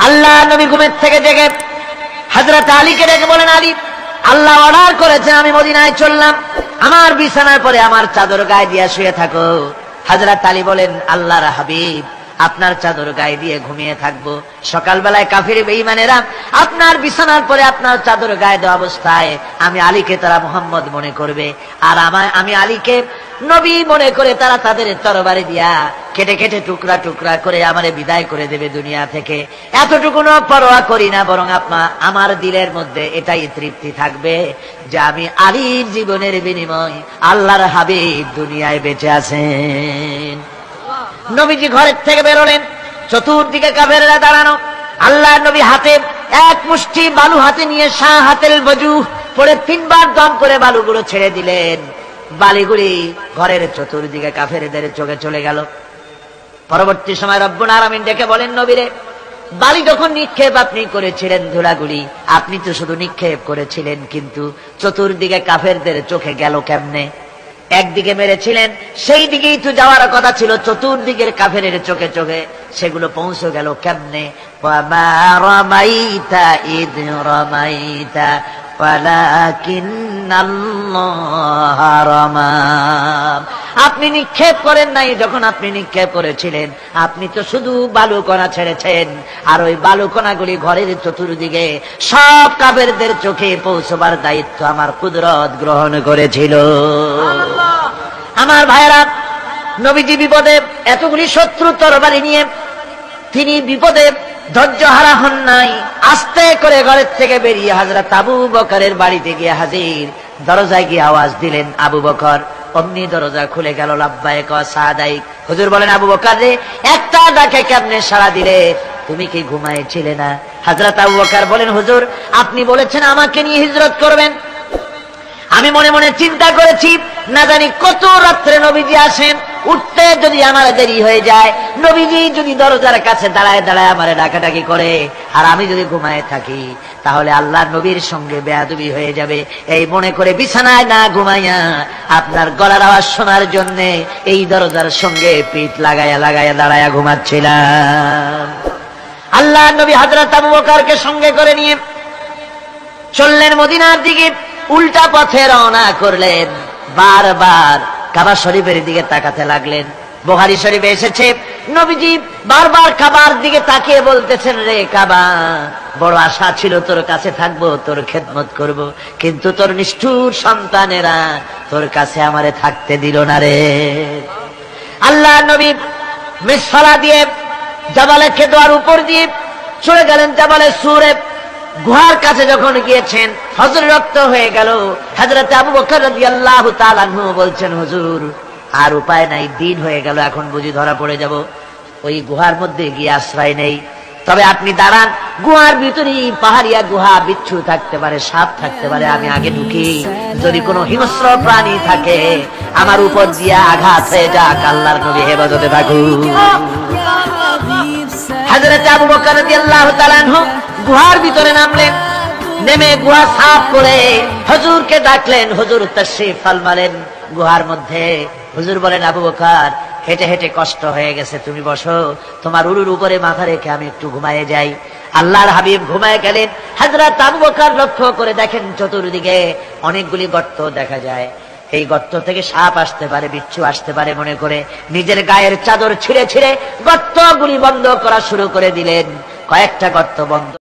আল্লাহ নবী ঘুমের থেকে জেগে হযরত আলীকে ডেকে বলেন, আলী, আল্লাহ অর্ডার করেছেন আমি মদিনায় চললাম, আমার বিছানার পরে আমার চাদর গায়ে দিয়ে শুয়ে থাকো। হযরত আলী বলেন, আল্লাহর হাবিব, আপনার চাদর গায়ে দিয়ে ঘুমিয়ে থাকবো, সকালবেলায় কাফির বেঈমানেরা আপনার বিছানার পরে আপনার চাদর গায়ে দেওয়া অবস্থায় আমি আলীকে তারা মুহাম্মদ মনে করবে, আর আমি আলীকে নবী মনে করে তারা তাদের তরবারি দিয়া কেটে কেটে টুকরা টুকরা করে আমারে বিদায় করে দেবে দুনিয়া থেকে। এতটুকুনো পরোয়া করি না, বরং আমার দিলের মধ্যে এটাই তৃপ্তি থাকবে যে আমি আলীর জীবনের বিনিময় আল্লাহর হাবিব দুনিয়ায় বেঁচে আছেন। নবীজি ঘরের থেকে বেরোলেন, চতুর্দিকে কাফেররা দাঁড়ানো। আল্লাহ নবী হাতে এক মুষ্টি বালু হাতে নিয়ে শাহ হাতের বজু পরে 3 বার দম করে বালুগুলো ছেড়ে দিলেন। বালিগুলি ঘরের চতুর্দিকে কাফেরদের চোখে চলে গেল। পরবর্তী সময় রব্বুল আলামিন ডেকে বলেন, নবীরে, বালি যখন নিক্ষেপ আপনি করেছিলেন ধুলাগুলি, আপনি তো শুধু নিক্ষেপ করেছিলেন, কিন্তু চতুর্দিকে কাফেরদের চোখে গেল কেমনে? একদিকে মেরেছিলেন, সেই দিকেই তো যাওয়ার কথা ছিল, চতুর্দিকের কাফেরের চোখে চোখে সেগুলো পৌঁছে গেল কেমনে? ওয়ামা রামাইতা ইদ রামাইতা ওয়ালাকিন্নাল্লাহ রামা। আপনি নিক্ষেপ করেন নাই, যখন আপনি নিক্ষেপ করেছিলেন আপনি তো শুধু বালুকণা ছেড়েছেন, আর ওই বালুকণাগুলি ঘরের চতুর্দিকে সব কাফেরদের চোখে পৌঁছবার দায়িত্ব আমার কুদরত গ্রহণ করেছিল। আমার ভাইরা, নবীজি বিপদে, এতগুলি শত্রু তরবারি নিয়ে তিনি বিপদে ধৈর্য হারা হন নাই। আস্তে করে ঘরের থেকে বেরিয়ে হযরত আবু বকরের বাড়িতে গিয়ে হাজির। দরজায় গিয়ে আওয়াজ দিলেন, আবু বকর। অমনি দরজা খুলে গেল। লাব্বাইক ওয়া সাদাইক। হুজুর বলেন, আবু বকর রে, একটা ডাকে কেমনে সাড়া দিলে? তুমি কি ঘুমাইছিলে না? হযরত আবু বকর বলেন, হুজুর, আপনি বলেছেন আমাকে নিয়ে হিজরত করবেন, আমি মনে মনে চিন্তা করেছি, না জানি কত রাত্রে নবীজি আসেন, উঠতে যদি আমার দেরি হয়ে যায়, নবীজি যদি দরজার কাছে দাঁড়ায় দাঁড়ায় আমারে ডাকাডাকি করে, আর আমি যদি ঘুমায় থাকি, তাহলে আল্লাহর নবীর সঙ্গে বেয়াদবি হয়ে যাবে। এই মনে করে বিছানায় না ঘুমাইয়া আপনার গলার আওয়াজ শোনার জন্য এই দরজার সঙ্গে পিঠ লাগাইয়া লাগাইয়া দাঁড়াইয়া ঘুমাচ্ছিলাম। আল্লাহর নবী হযরত আবু বকরকে সঙ্গে করে নিয়ে চললেন মদিনার দিকে। উল্টা পথে রওনা করলেন। বারবার কাবা শরীফের দিকে তাকাতে লাগলেন। বুখারী শরীফে এসেছে, নবীজি বারবার কাবার দিকে তাকিয়ে বলতেছেন, রে কাবা, বড় আশা ছিল তোর কাছে থাকবো, তোর খেদমত করব, কিন্তু তোর নিষ্ঠুর সন্তানেরা তোর কাছে আমারে থাকতে দিল না রে। আল্লাহ নবী মিসফালা দিয়ে জাবালে খেদোয়ার উপর দিয়ে চলে গেলেন জাবালে সুরে। গুহার কাছে যখন গিয়েছেন, হযরত রক্ত হয়ে গেল। হযরত আবু বকর রাদিয়াল্লাহু তাআলা আনহু বলছেন, হুজুর, আর উপায় নাই, দিন হয়ে গেল, এখন বুঝি ধরা পড়ে যাব, ওই গুহার মধ্যে গিয়ে আশ্রয় নেই। তবে আপনি দাঁড়ান, গুহার ভিতরে পাহাড়িয়া গুহা, বিচ্ছু থাকতে পারে, সাপ থাকতে পারে, আমি আগে ঢুকি, যদি কোনো হিংস্র প্রাণী থাকে আমার উপর দিয়ে আঘাত হয়ে যাক, আল্লাহর নবী হেফাজতে থাকুন। হযরত আবু বকর রাদিয়াল্লাহু তাআলা আনহু গুহার ভিতরে নামলেন। নেমে গুহা সাফ করে হুজুরকে ডাকলেন। হুজুর তাশরীফ ফরমালেন গুহার মধ্যে। হুজুর বলেন, আবু বকর, হেঁটে হেঁটে কষ্ট হয়ে গেছে, তুমি বসো, তোমার উরুর উপরে মাথা রেখে আমি একটু ঘুমায়ে যাই। আল্লাহর হাবিব ঘুমায়ে গেলেন। হযরত আবু বকর লক্ষ্য করে দেখেন চতুর্দিকে অনেকগুলি গর্ত দেখা যায়। এই গর্ত থেকে সাপ আসতে পারে, বিচ্ছু আসতে পারে মনে করে নিজের গায়ের চাদর ছিঁড়ে ছিঁড়ে গর্তগুলি বন্ধ করা শুরু করে দিলেন। কয়েকটা গর্ত বন্ধ